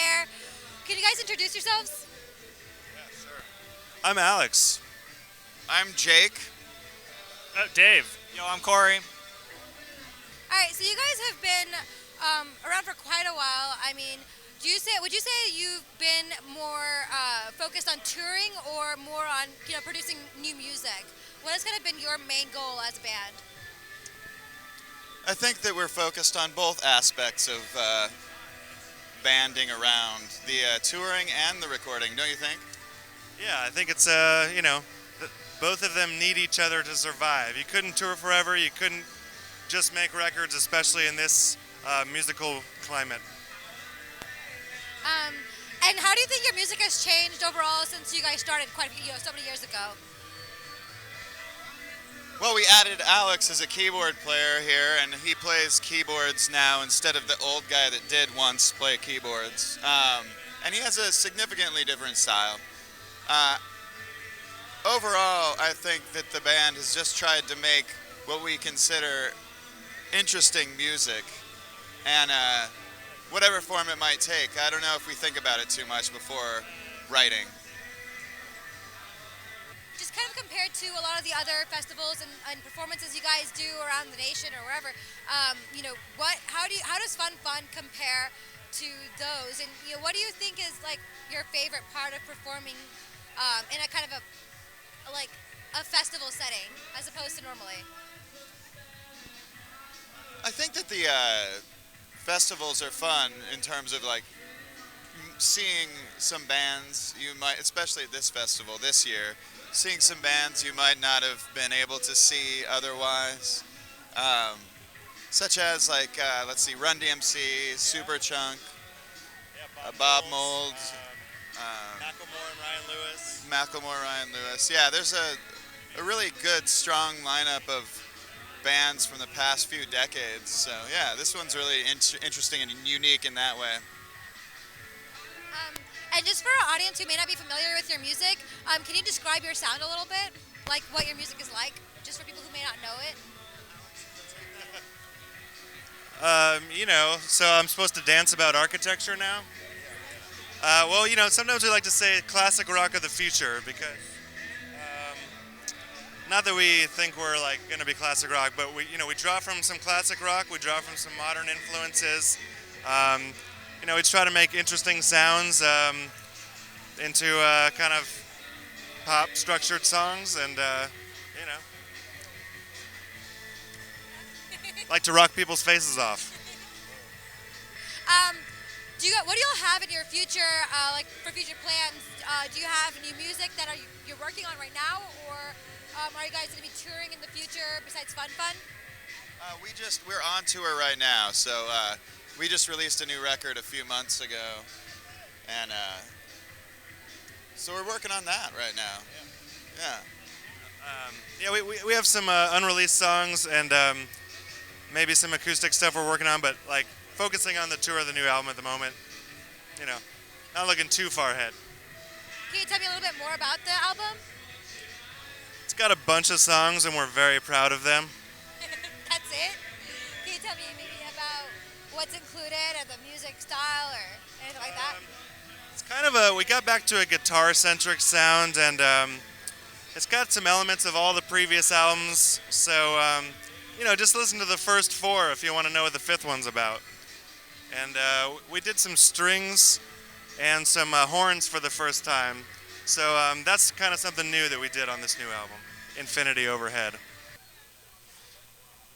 Bear. Can you guys introduce yourselves? I'm Alex. I'm Jake. Dave. Yo, I'm Corey. All right, so you guys have been around for quite a while. I mean, would you say you've been more focused on touring or more on producing new music? What has kind of been your main goal as a band? I think that we're focused on both aspects of banding around, the touring and the recording, don't you think? Yeah, I think it's, both of them need each other to survive. You couldn't tour forever, you couldn't just make records, especially in this musical climate. And how do you think your music has changed overall since you guys started so many years ago? Well, we added Alex as a keyboard player here, and he plays keyboards now instead of the old guy that did once play keyboards. And he has a significantly different style. Overall, I think that the band has just tried to make what we consider interesting music, and whatever form it might take. I don't know if we think about it too much before writing. Just kind of compared to a lot of the other festivals and performances you guys do around the nation or wherever, how does Fun compare to those? And what do you think is like your favorite part of performing in a kind of a festival setting as opposed to normally? I think that the festivals are fun in terms of like seeing some bands you might, especially at this festival this year, seeing some bands you might not have been able to see otherwise, such as let's see, Run DMC, Superchunk, Bob Mould, Macklemore, Ryan Lewis. Yeah, there's a really good, strong lineup of bands from the past few decades. So yeah, this one's really interesting and unique in that way. And just for our audience who may not be familiar with your music, can you describe your sound a little bit? Like what your music is like, just for people who may not know it? So I'm supposed to dance about architecture now? Sometimes we like to say classic rock of the future because, not that we think we're going to be classic rock, but we draw from some classic rock, we draw from some modern influences. We try to make interesting sounds into kind of pop structured songs, and like to rock people's faces off. What do y'all have in your future, for future plans? Do you have new music that you're working on right now, or are you guys going to be touring in the future besides Fun? We're on tour right now, so we just released a new record a few months ago, and so we're working on that right now. Yeah. We have some unreleased songs and maybe some acoustic stuff we're working on, but focusing on the tour of the new album at the moment. Not looking too far ahead. Can you tell me a little bit more about the album? It's got a bunch of songs, and we're very proud of them. That's it? Can you tell me maybe about what's included and the music style or anything like that? It's kind of we got back to a guitar-centric sound, and it's got some elements of all the previous albums. So, just listen to the first four if you want to know what the fifth one's about. And we did some strings and some horns for the first time. So that's kind of something new that we did on this new album, Infinity Overhead.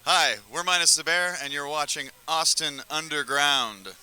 Hi, we're Minus the Bear, and you're watching Austin Underground.